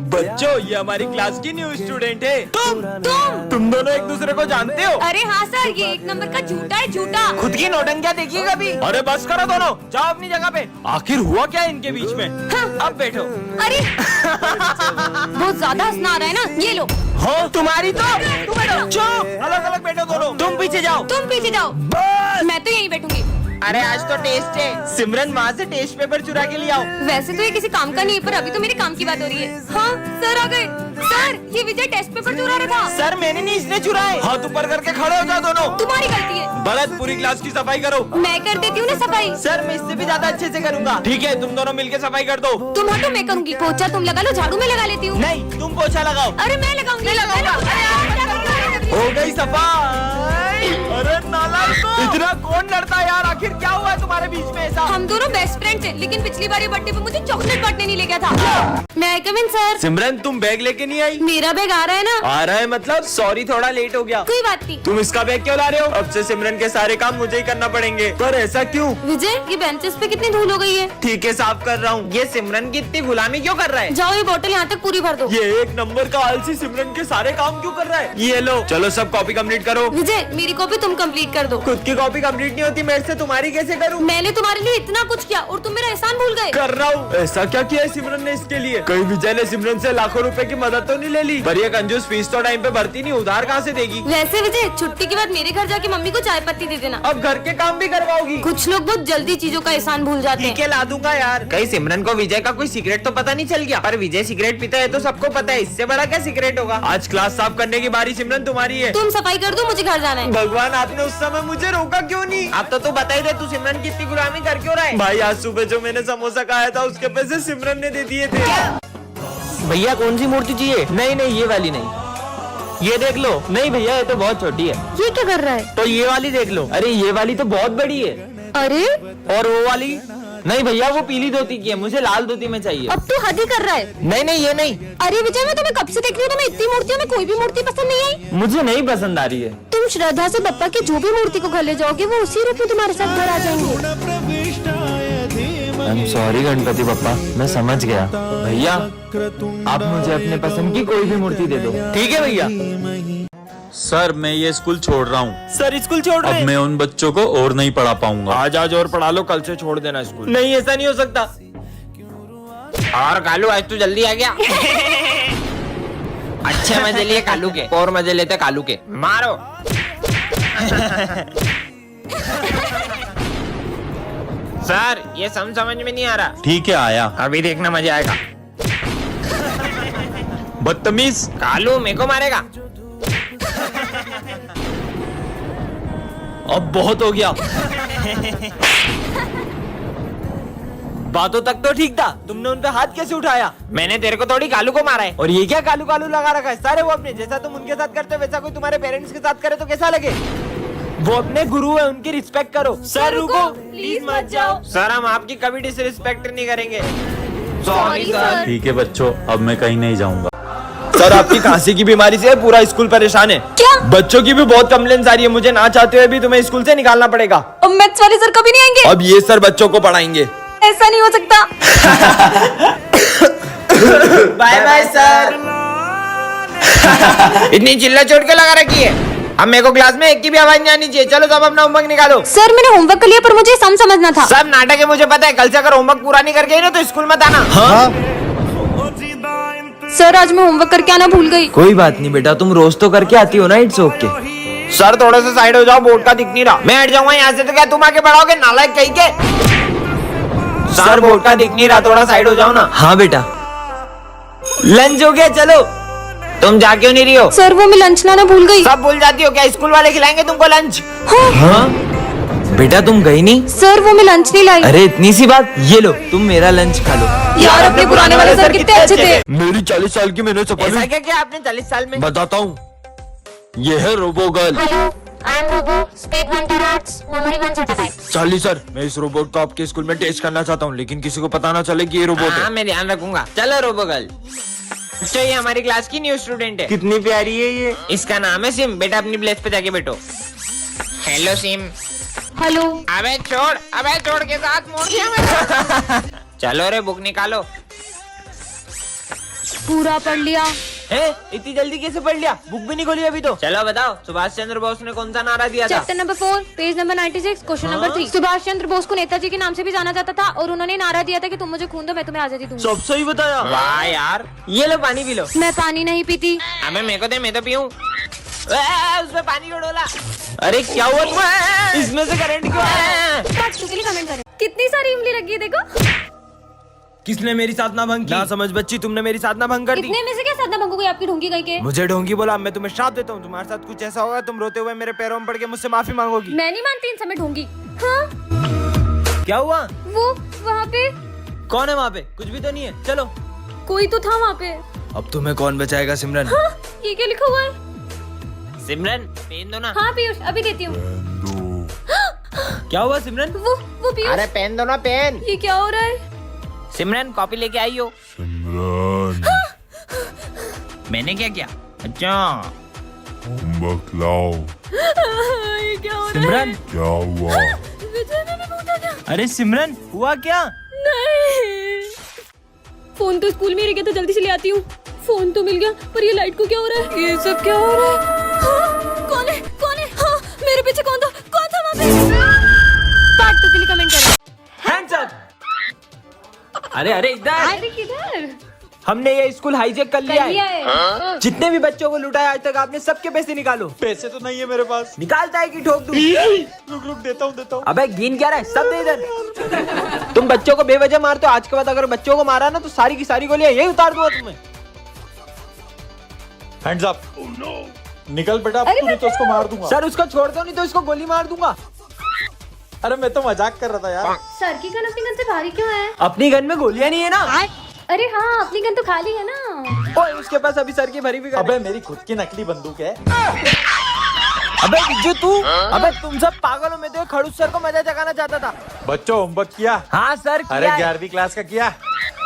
बच्चों, ये हमारी क्लास की न्यू स्टूडेंट है। तुम दोनों एक दूसरे को जानते हो? अरे हाँ सर, ये एक नंबर का झूठा है, झूठा। खुद की नौटंकियां देखिए कभी। अरे बस करो दोनों, जाओ अपनी जगह पे। आखिर हुआ क्या इनके बीच में? हाँ। अब बैठो। अरे बहुत ज्यादा हंसना आ रहा है ना, ये लो। हाँ तुम्हारी तो। तुम बैठो। चुप, अलग अलग बैठो दोनों। तुम पीछे जाओ। तुम पीछे जाओ। बस। मैं तो यहीं बैठूंगी। अरे आज तो टेस्ट है। सिमरन वहाँ से टेस्ट पेपर चुरा के ले आओ। वैसे तो ये किसी काम का नहीं है, पर अभी तो मेरे काम की बात हो रही है। हाँ सर आ गए। सर ये विजय टेस्ट पेपर चुरा रहा था। सर मैंने नहीं, इसने चुराए। हाथ ऊपर करके खड़े हो जाओ दोनों। तुम्हारी गलती है। भरत, पूरी क्लास की सफाई करो। मैं कर देती हूँ ना सफाई। सर मैं इससे भी ज्यादा अच्छे से करूँगा। ठीक है, तुम दोनों मिलके सफाई कर दो। तुम हटो, मैं करूंगी। पोछा तुम लगा लो, झाड़ू मैं लगा लेती हूँ। नहीं, तुम पोछा लगाओ। अरे मैं लगाऊंगी। हो गई सफाई। अरे नालायकों, इतना कौन लड़ता है यार? आखिर क्या हुआ है तुम्हारे बीच में ऐसा? हम दोनों बेस्ट फ्रेंड्स हैं, लेकिन पिछली बार ये बर्थडे पे मुझे चॉकलेट बांटने नहीं ले गया था। मैं आई कम इन सर? सिमरन तुम बैग लेके नहीं आई? मेरा बैग आ रहा है ना। आ रहा है मतलब? सॉरी थोड़ा लेट हो गया। कोई बात नहीं। तुम इसका बैग क्यों ला रहे हो? अब से सिमरन के सारे काम मुझे ही करना पड़ेंगे। पर ऐसा क्यों? विजय, ये बेंचेस पे कितनी धूल हो गई है। ठीक है, साफ कर रहा हूँ। ये सिमरन की इतनी गुलामी क्यों कर रहा है? जाओ ये बोतल यहाँ तक पूरी भर दो। ये एक नंबर का आलसी सिमरन के सारे काम क्यों कर रहा है? ये लो, चलो सब कॉपी कंप्लीट करो। विजय, मेरी कॉपी तुम कंप्लीट कर दो। खुद की कॉपी कंप्लीट नहीं होती मेरे से, तुम्हारी कैसे करूँ? मैंने तुम्हारे लिए इतना कुछ किया और तुम मेरा एहसान भूल गए। कर रहा हूँ। ऐसा क्या किया है सिमरन ने इसके लिए? कहीं विजय ने सिमरन से लाखों रुपए की मदद तो नहीं ले ली? पर ये कंजूस फीस तो टाइम पे भरती नहीं, उधार कहाँ से देगी? वैसे विजय, छुट्टी के बाद मेरे घर जाके मम्मी को चाय पत्ती दे देना। अब घर के काम भी करवाओगी? कुछ लोग बहुत जल्दी चीजों का एहसान भूल जाते ठीक हैं। है, ला दूंगा यार। कहीं सिमरन को विजय का कोई सीक्रेट तो पता नहीं चल गया? पर विजय सिगरेट पीता है तो सबको पता है, इससे बड़ा क्या सीक्रेट होगा? आज क्लास साफ करने की बारी सिमरन तुम्हारी है। तुम सफाई कर दो, मुझे घर जाना है। भगवान, आपने उस समय मुझे रोका क्यों नहीं? अब तो तू बता ही दे, तू सिमरन की इतनी गुलामी कर क्यों रहा है? भाई आज सुबह जो मैंने समोसा खाया था उसके पैसे सिमरन ने दे दिए थे। भैया कौन सी मूर्ति चाहिए? नहीं नहीं, ये वाली नहीं। ये देख लो। नहीं भैया, ये तो बहुत छोटी है। ये क्या कर रहा है? तो ये वाली देख लो। अरे ये वाली तो बहुत बड़ी है। अरे और वो वाली? नहीं भैया, वो पीली धोती की है, मुझे लाल धोती में चाहिए। अब तू हद ही कर रहा है। नहीं नहीं, ये नहीं। अरे विजय, मैं तुम्हें कब से देख रही हूँ, तुम्हें इतनी मूर्तियों में कोई भी मूर्ति पसंद नहीं आई। मुझे नहीं पसंद आ रही है। तुम श्रद्धा से बप्पा की जो भी मूर्ति को घर ले जाओगे, वो उसी रूप में तुम्हारे साथ घर आ जाएंगे। I'm sorry गणपति बप्पा, मैं समझ गया। भैया आप मुझे अपने पसंद की कोई भी मूर्ति दे दो। ठीक है भैया। सर मैं ये स्कूल छोड़ रहा हूँ। सर स्कूल छोड़ रहे अब हैं? मैं उन बच्चों को और नहीं पढ़ा पाऊंगा। आज और पढ़ा लो, कल से छोड़ देना स्कूल। नहीं, ऐसा नहीं हो सकता। और कालू आज तू जल्दी आ गया। अच्छे मजे लिए कालू के, और मजे लेते कालू के। मारो। सर ये समझ में नहीं आ रहा। ठीक है, आया। अभी देखना मजा आएगा। बदतमीज। कालू मेरे को मारेगा। अब बहुत हो गया। बातों तक तो ठीक था, तुमने उन पे हाथ कैसे उठाया? मैंने तेरे को थोड़ी कालू को मारा है। और ये क्या कालू कालू लगा रखा है? सारे वो अपने जैसा तुम उनके साथ करते हो वैसा कोई तुम्हारे पेरेंट्स के साथ करे तो कैसा लगे? वो अपने गुरु है, उनकी रिस्पेक्ट करो। सर रुको, प्लीज मत जाओ। सर हम आपकी कभी डिसरिस्पेक्ट नहीं करेंगे। Sorry sir. ठीक है बच्चों, अब मैं कहीं नहीं जाऊंगा। सर आपकी खांसी की बीमारी से पूरा स्कूल परेशान है। क्या? बच्चों की भी बहुत कंप्लेंट्स आ रही है, मुझे ना चाहते हुए भी तुम्हें स्कूल से निकालना पड़ेगा। अब मैथ्स वाले सर कभी नहीं आएंगे। अब ये सर बच्चों को पढ़ाएंगे। ऐसा नहीं हो सकता। Bye bye sir. इतनी चिल्ला चोट के लगा रखी है। अब मेरे को क्लास में एक की भी आवाज नहीं आनी चाहिए। चलो सब अपना होमवर्क निकालो। सर मैंने होमवर्क कर लिया, पर मुझे सम समझना था। सब नाटक है मुझे पता है। कल से अगर होमवर्क पूरा नहीं करके आई ना तो स्कूल मत आना। हाँ? सर आज मैं होमवर्क करके आना भूल गई। कोई बात नहीं बेटा, तुम रोज तो करके आती हो ना, इट्स ओके। सर थोड़े से साइड हो जाओ, बोर्ड का दिख नहीं रहा। मैं हट जाऊंगा यहाँ से तो क्या तुम आके पढ़ाओगे? नालायक कहीं के। सर बोर्ड का दिख नहीं रहा, थोड़ा साइड हो जाओ ना। हाँ बेटा। लंच हो गया, चलो। तुम जा क्यों नहीं रही हो? सर वो मैं लंच लाना भूल गई। सब भूल जाती हो क्या? स्कूल वाले खिलाएंगे तुमको लंच। हाँ? बेटा तुम गई नहीं? सर वो मैं लंच नहीं लाई। अरे इतनी सी बात, ये लो तुम मेरा लंच खा लो। यार अपने पुराने वाले सर कितने अच्छे थे। मेरी 40 साल की मैंने ऐसा क्या किया आपने 40 साल में? बताता हूँ। ये है रोबो गर्ल। चार्ली सर, मैं इस रोबोट को आपके स्कूल में टेस्ट करना चाहता हूँ, लेकिन किसी को पता ना चले कि ये रोबोट हाँ है। मैं ध्यान रखूंगा। चलो रोबो गर्ल। तो ये हमारी क्लास की न्यू स्टूडेंट है। कितनी प्यारी है ये। इसका नाम है सिम। बेटा अपनी प्लेस पे जाके बैठो। Hello SIM. हेलो। अबे छोड़ के साथ मोड़ दिया मैंने। चलो रे बुक निकालो। पूरा पढ़ लिया। इतनी जल्दी कैसे पढ़ लिया? बुक भी नहीं खोली अभी तो। चलो बताओ, सुभाष चंद्र बोस ने कौन सा नारा दिया था? Chapter number 4 page number 96 question number 3। Subhash Chandra Bose को नेताजी के नाम से भी जाना जाता था और उन्होंने नारा दिया था कि तुम मुझे खून दो मैं तुम्हें आजादी दूंगा। सब सही बताया। वाह यार, ये लो पानी पी लो। मैं पानी नहीं पीती। अबे मेरे को दे, मैं तो पीऊं। उसमें पानी को डोला। अरे क्या हुआ तुम्हें? इसमें से करंट क्यों आया? कमेंट करें। कितनी सारी इमली लगी है देखो। किसने मेरी साधना भंग की? ना समझ बच्ची, तुमने मेरी साधना भंग कर दी। इतने में से क्या साधना भंग हो गई आपकी ढोंगी गई के? मुझे ढोंगी बोला, मैं तुम्हें श्राप देता हूँ। तुम्हारे साथ कुछ ऐसा होगा, तुम रोते हुए मेरे पैरों में पड़ के मुझसे माफी मांगोगी। मैं नहीं मानती इन समय ढोंगी। हाँ? क्या हुआ? वो वहाँ पे कौन है वहाँ पे? कुछ भी तो नहीं है। चलो। कोई तो था वहाँ पे। अब तुम्हें कौन बचाएगा सिमरन? हाँ? ये क्या लिखा हुआ है? सिमरन पेन दो ना। हाँ पीयूष अभी देती हूँ। क्या हुआ सिमरन? वो पीयूष। अरे पेन दो ना, पेन। ये क्या हो रहा है? सिमरन कॉपी लेके आई हो। मैंने क्या किया? अच्छा होमवर्क लाओ। ये क्या हो रहा है? सिमरन क्या हुआ? विजय मैंने पूछा क्या? अरे सिमरन हुआ क्या? नहीं। फोन तो स्कूल में ही रह गया था, जल्दी से ले आती हूँ। फोन तो मिल गया, पर ये लाइट को क्या हो रहा है? ये सब क्या हो रहा है? हाँ? कौन है? कौन है? हाँ, मेरे पीछे कौन था? कौन था वहाँ पे? पार्ट 2 के लिए कमेंट करें। Hands up. अरे अरे इधर। अरे किधर? हमने ये स्कूल हाईजैक कर लिया लिया है। है। जितने भी बच्चों को लुटाया आज तक आपने, सबके पैसे निकालो। पैसे तो नहीं है मेरे पास। निकालता है कि ठोक दूं? रुक देता हूँ। अबे गिन क्या रहा है? सब दे इधर। तुम बच्चों को बेवजह मारते हो, आज के बाद अगर बच्चों को मारा ना तो सारी की सारी गोलियां यही उतार दूंगा तुम्हें। Hands up. निकल बेटा, अब तूने तो उसको मार दूंगा। सर उसको छोड़ दो, नहीं तो इसको गोली मार दूंगा। अरे मैं तो मजाक कर रहा था यार। सर की गन अपनी गन से भारी क्यों है? अपनी गन में गोलियां नहीं है ना। अरे हाँ, अपनी गन तो खाली है ना। ओए उसके पास अभी सर की भरी भी गन है। अबे मेरी खुद की नकली बंदूक है। अबे विज्जू तू, अबे तुम सब पागलों में तो खड़ूस सर को मजा जगाना चाहता था। बच्चों होमवर्क किया? हाँ सर किया अरे है। 11वीं क्लास का किया?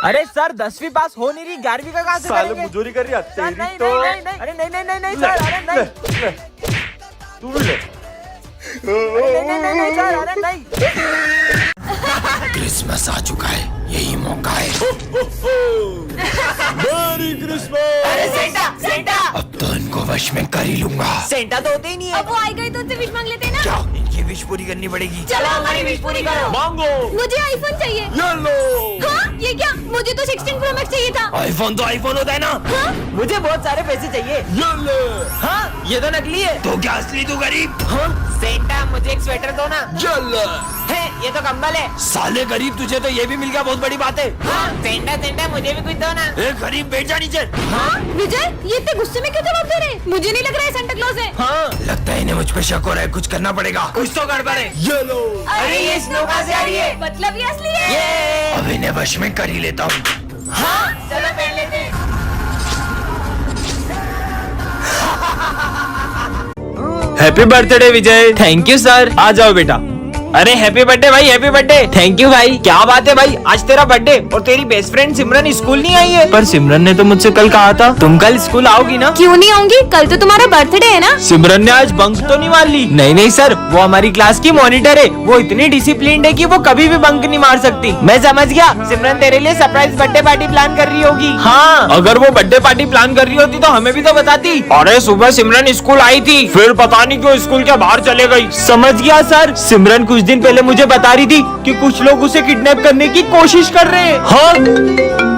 अरे सर 10वीं पास हो नहीं रही, 11वीं का कहाँ से साले करेंगे? मुजूरी कर रही है सर, तेरी नहीं, तो। नहीं, नहीं, अरे नहीं नहीं नहीं नहीं सर, अरे नहीं। ले, तू भी ले। नहीं नहीं नहीं नहीं सर, अरे नहीं। क्रिसमस आ चुका है, यही मौका है। मेरी क्रिसमस। अरे सेंटा, सेंटा। अब तो इनको वश में कर ही लूंगा। सेंटा तो होते ही नहीं है। अब वो आई गई तो उनसे विश मांग लेते हैं ना। क्या इनकी विश पूरी करनी पड़ेगी? चलो हमारी विश पूरी करो। मांगो। मुझे आईफोन चाहिए। ये लो। हाँ? ये क्या? मुझे तो 16 प्रो मैक्स चाहिए था। आईफोन तो आईफोन होता है ना। हाँ? मुझे बहुत सारे पैसे चाहिए। ये ले। हाँ ये तो नकली है। तो क्या असली तू गरीब? सेंटा मुझे एक स्वेटर दो ना। ये ले। है ये तो कंबल है। साले गरीब, तुझे तो ये भी मिल गया, बहुत बड़ी बात है। हाँ, सेंटा सेंटा मुझे भी कुछ दो ना। ए गरीब, बैठ जा नीचे। हाँ? विजय ये इतने गुस्से में क्यों जवाब दे रहे? मुझे नहीं लग रहा है सेंटा क्लॉज है। हाँ लगता है इन्हें मुझ पे शक हो रहा है, कुछ करना पड़ेगा। कुछ तो गड़बड़ है। ये लो। अरे ये स्नो कहाँ से आ रही है? मतलब ये असली है। ये अब इन्हें वश में कर ही लेता हूँ। हाँ चलो पहन लेते हैं। Happy birthday Vijay. Thank you sir. आ जाओ बेटा। अरे हैप्पी बर्थडे भाई, हैप्पी बर्थडे। थैंक यू भाई। क्या बात है भाई, आज तेरा बर्थडे और तेरी बेस्ट फ्रेंड सिमरन स्कूल नहीं आई है? पर सिमरन ने तो मुझसे कल कहा था तुम कल स्कूल आओगी ना। क्यों नहीं आऊंगी? कल तो तुम्हारा बर्थडे है ना। सिमरन ने आज बंक तो नहीं मार ली? नहीं नहीं सर, वो हमारी क्लास की मॉनिटर है, वो इतनी डिसिप्लिन्ड है कि वो कभी भी बंक नहीं मार सकती। मैं समझ गया, सिमरन तेरे लिए सरप्राइज बर्थडे पार्टी प्लान कर रही होगी। हाँ अगर वो बर्थडे पार्टी प्लान कर रही होती तो हमें भी तो बताती। अरे सुबह सिमरन स्कूल आई थी, फिर पता नहीं क्यों स्कूल के बाहर चले गई। समझ गया सर, सिमरन कुछ दिन पहले मुझे बता रही थी कि कुछ लोग उसे किडनैप करने की कोशिश कर रहे हैं। हाँ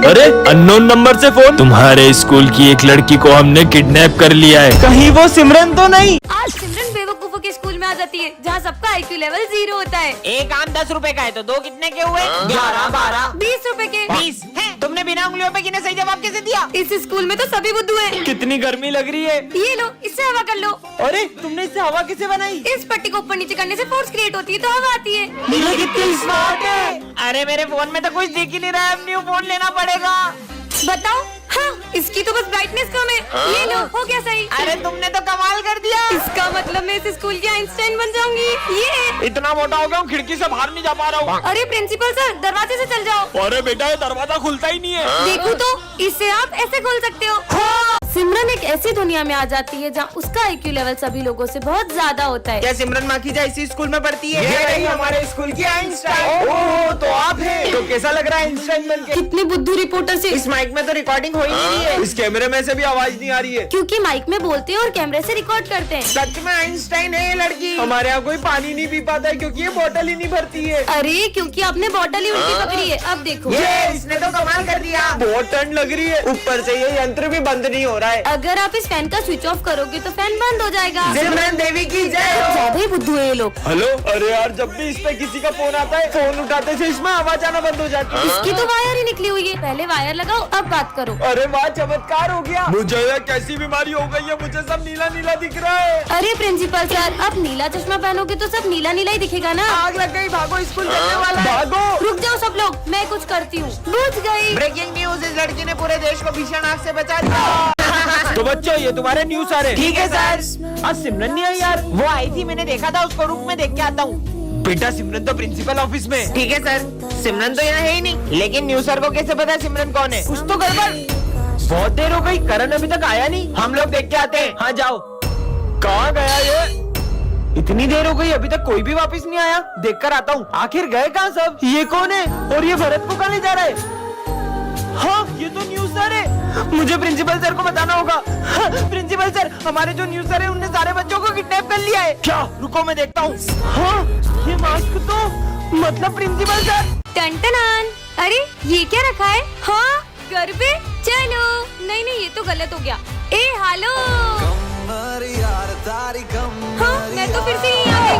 अरे अननोन नंबर से फोन, तुम्हारे स्कूल की एक लड़की को हमने किडनैप कर लिया है। कहीं वो सिमरन तो नहीं? आज सिमरन बेवकूफों के स्कूल में आ जाती है जहाँ सबका IQ लेवल 0 होता है। एक आम 10 रुपए का है तो दो कितने के हुए? 11, 12, 20 रुपए के। 20 है। तुमने बिना उंगलियों पे गिने सही जवाब कैसे दिया? इस स्कूल में तो सभी बुद्धू हैं। कितनी गर्मी लग रही है। ये लो, इससे हवा कर लो। अरे तुमने इससे हवा कैसे बनाई? इस पट्टी को ऊपर नीचे करने से फोर्स क्रिएट होती है तो हवा आती है। कितनी स्मार्ट है। अरे मेरे फोन में तो कुछ दिख ही नहीं रहा है, अब न्यू फोन लेना पड़ेगा। बताओ। हाँ इसकी तो बस ब्राइटनेस कम है। ये लो, हो गया सही। अरे तुमने तो कमाल कर दिया। इसका मतलब मैं इस स्कूल की आइंस्टाइन बन जाऊंगी। ये इतना मोटा हो गया हूँ, खिड़की से बाहर नहीं जा पा रहा हूँ। अरे प्रिंसिपल सर, दरवाजे से चल जाओ। अरे बेटा ये दरवाजा खुलता ही नहीं है। देखो तो, इससे आप ऐसे खोल सकते हो। सिमरन एक ऐसी दुनिया में आ जाती है जहाँ उसका IQ लेवल सभी लोगों से बहुत ज्यादा होता है। क्या सिमरन माखीजा इसी स्कूल में पढ़ती है? ये रही हमारे स्कूल की आइंस्टाइन। ओह तो आप हैं। तो कैसा लग रहा है आइंस्टाइन बनके? कितने बुद्धू रिपोर्टर से। इस माइक में तो रिकॉर्डिंग हो ही नहीं रही है। इस कैमरे में से भी आवाज नहीं आ रही है। क्योंकि माइक में बोलते हैं और कैमरे से रिकॉर्ड करते हैं। सच में आइंस्टाइन है ये लड़की। हमारे यहाँ कोई पानी नहीं पी पाता है क्योंकि ये बोतल ही नहीं भरती है। अरे क्योंकि आपने बॉटल ही उल्टी पकड़ी है। अब देखो ये इसने तो कमाल कर दिया। बहुत ठंड लग रही है, ऊपर से ये यंत्र भी बंद नहीं हो रहा है। अगर आप इस फैन का स्विच ऑफ करोगे तो फैन बंद हो जाएगा। सिमरन देवी की जय हो। ज्यादा ही बुद्धू है ये लोग। हेलो, अरे यार जब भी इस पे किसी का फोन आता है, फोन उठाते से इसमें आवाज आना बंद हो जाती है। इसकी तो वायर ही निकली हुई है। पहले वायर लगाओ, अब बात करो। अरे वाह, चमत्कार हो गया। मुझे ये कैसी बीमारी हो गई है, मुझे सब नीला नीला दिख रहा है। अरे प्रिंसिपल सर, अब नीला चश्मा पहनोगे तो सब नीला नीला ही दिखेगा ना। आग लग गई, भागो, स्कूल चलने वाला है। भागो। रुक जाओ सब लोग, मैं कुछ करती हूँ। बुझ गई। ब्रेकिंग न्यूज, इस लड़की ने पूरे देश को भीषण आग से बचा दिया। तो बच्चों ये तुम्हारे न्यूज आ रहे। ठीक है सर। आज सिमरन नहीं आई यार। वो आई थी, मैंने देखा था उसको। रुक मैं देख के आता हूँ। बेटा सिमरन तो प्रिंसिपल ऑफिस में। ठीक है सर। सिमरन तो यहाँ है ही नहीं, लेकिन न्यूज सर को कैसे पता सिमरन कौन है? कुछ तो गड़बड़। बहुत देर हो गई, करण अभी तक आया नहीं। हम लोग देख के आते हैं। हाँ जाओ। कहाँ गया ये? इतनी देर हो गई, अभी तक कोई भी वापस नहीं आया। देख कर आता हूँ। आखिर गए कहाँ सब? ये कौन है और ये भरत को कहाँ ले जा रहा है? हाँ ये तो न्यूज सर है। मुझे प्रिंसिपल सर को बताना होगा। हाँ, प्रिंसिपल सर, हमारे जो न्यूज सर है उनने सारे बच्चों को किडनैप कर लिया है। क्या? रुको मैं देखता हूँ। हाँ ये मास्क तो मतलब प्रिंसिपल सर। टन। अरे ये क्या रखा है? हाँ गरबे। चलो नहीं नहीं, ये तो गलत हो गया। ए हेलो। हाँ मैं तो फिर से यहीं आ गई।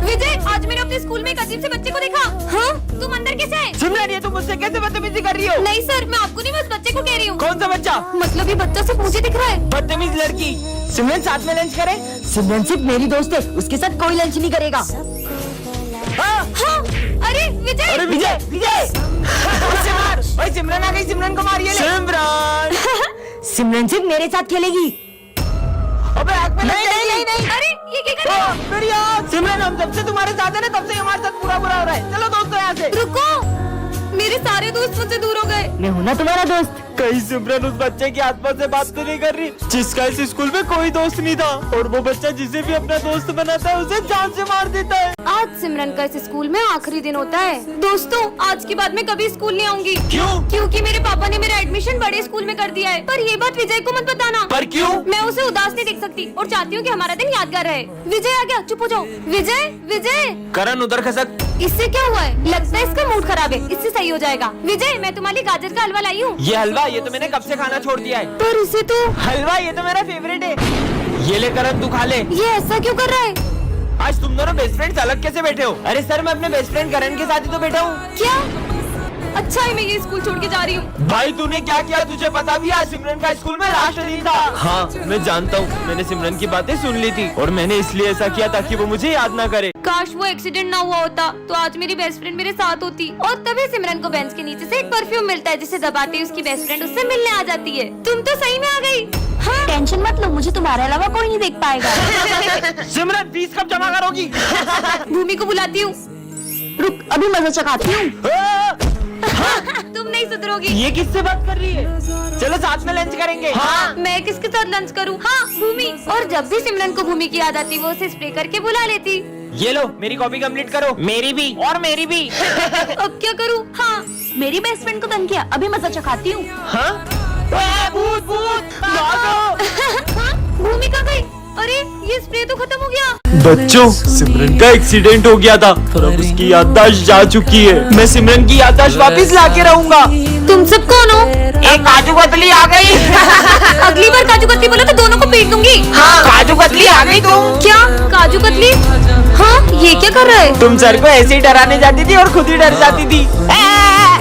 विजय, आज मैंने अपने स्कूल में एक अजीब से बच्चे को देखा। हाँ तुम अंदर कैसे आए? सिमरन ये तुम मुझसे कैसे बदतमीजी कर रही हो? नहीं सर, मैं आपको नहीं, बस बच्चे को कह रही हूँ। कौन सा बच्चा? मतलब ये बच्चा सिर्फ मुझे दिख रहा है। बदतमीज लड़की। सिमरन साथ में लंच करें? सिमरन सिर्फ मेरी दोस्त है, उसके साथ कोई लंच नहीं करेगा। हाँ अरे विजय। अरे विजय विजय भाई सिमरन आ गई। सिमरन को मारिए। सिमरन सिमरन सिर्फ मेरे साथ खेलेगी। अबे आग में नहीं नहीं नहीं नहीं। अरे ये क्या कर रहे हो? मेरी आग। सिमरन हम जब से तुम्हारे साथ है ना, तब से हमारे साथ बुरा बुरा हो रहा है। चलो दोस्तों यहाँ से। रुको, मेरे सारे दोस्त मुझसे दूर हो गए। मैं हूँ ना तुम्हारा दोस्त। कहीं सिमरन उस बच्चे की आत्मा से बात तो नहीं कर रही जिसका इस स्कूल में कोई दोस्त नहीं था, और वो बच्चा जिसे भी अपना दोस्त बनाता है उसे जान से मार देता है। आज सिमरन का इस स्कूल में आखिरी दिन होता है। दोस्तों आज के बाद मैं कभी स्कूल नहीं आऊंगी। क्यों? क्योंकि मेरे पापा ने मेरा एडमिशन बड़े स्कूल में कर दिया है। पर ये बात विजय को मत बताना। पर क्यों? मैं उसे उदास नहीं देख सकती और चाहती हूँ कि हमारा दिन यादगार रहे। विजय आ गया, चुप हो जाओ। विजय विजय। करण उधर खसक। इससे क्या हुआ है? लगता है इसका मूड खराब है, इससे सही हो जाएगा। विजय मैं तुम्हारे लिए गाजर का हलवा लाई हूँ। ये हलवा ये तो मैंने कब से खाना छोड़ दिया है। पर इसे तो हलवा ये तो मेरा फेवरेट है। ये ले करण तू खा ले। ये ऐसा क्यों कर रहा है? आज तुम दोनों बेस्ट फ्रेंड्स अलग कैसे बैठे हो? अरे सर मैं अपने बेस्ट फ्रेंड करण के साथ ही तो बैठा हूँ। क्या? अच्छा है मैं ये स्कूल छोड़ के जा रही हूँ। भाई तूने क्या किया तुझे पता भी? आज सिमरन का स्कूल में लास्ट दिन था। हाँ मैं जानता हूँ, मैंने सिमरन की बातें सुन ली थी और मैंने इसलिए ऐसा किया ताकि वो मुझे याद ना करे। काश वो एक्सीडेंट ना हुआ होता तो आज मेरी बेस्ट फ्रेंड मेरे साथ होती। और तभी सिमरन को बेंच के नीचे से एक परफ्यूम मिलता है जिसे दबाते ही उसकी बेस्ट फ्रेंड उससे मिलने आ जाती है। तुम तो सही में आ गई। हाँ टेंशन मत लो, मुझे तुम्हारे अलावा कोई नहीं देख पाएगा। सिमरन फीस कब जमा करोगी? भूमि को बुलाती हूँ। रुक अभी मजा चखाती हूँ। तुम नहीं सुधरोगी। ये किससे बात कर रही है? चलो साथ में लंच करेंगे। हाँ मैं किसके साथ लंच करूँ? हाँ भूमि। और जब भी सिमरन को भूमि की याद आती वो उसे स्प्रे करके बुला लेती। ये लो मेरी कॉपी कंप्लीट करो। मेरी भी और मेरी भी। अब क्या करूँ? हाँ मेरी बेस्ट फ्रेंड को तंग किया, अभी मजा चखाती हूँ। हाँ? भूत भूत भागो। भूमि कहाँ गई? अरे ये स्प्रे तो खत्म हो गया। बच्चों सिमरन का एक्सीडेंट हो गया था और अब उसकी याददाश्त जा चुकी है। मैं सिमरन की याददाश्त वापस लाके रहूंगा। तुम सब कौन हो? एक काजू कतली आ गई। अगली बार काजू कतली बोला तो दोनों को पीट दूंगी। हाँ काजू कतली आ गई तुम। क्या काजू कतली? हाँ ये क्या कर रहा है? तुम सर को ऐसे ही डराने जाती थी और खुद ही डर जाती थी।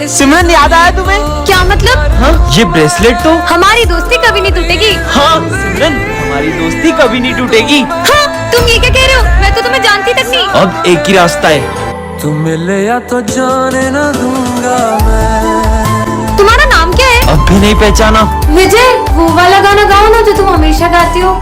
सिमरन याद आया तुम्हें? क्या मतलब? हाँ ये ब्रेसलेट तो हमारी दोस्ती कभी नहीं टूटेगी। हाँ सिमरन हमारी दोस्ती कभी नहीं टूटेगी। हाँ तुम ये क्या कह रहे हो? मैं तो तुम्हें जानती तक नहीं। अब एक ही रास्ता है। तुम मिले या तो जाने न दूंगा मैं। तुम्हारा नाम क्या है? अब भी नहीं पहचाना? विजय वो वाला गाना गाओ ना जो तुम हमेशा गाती हो।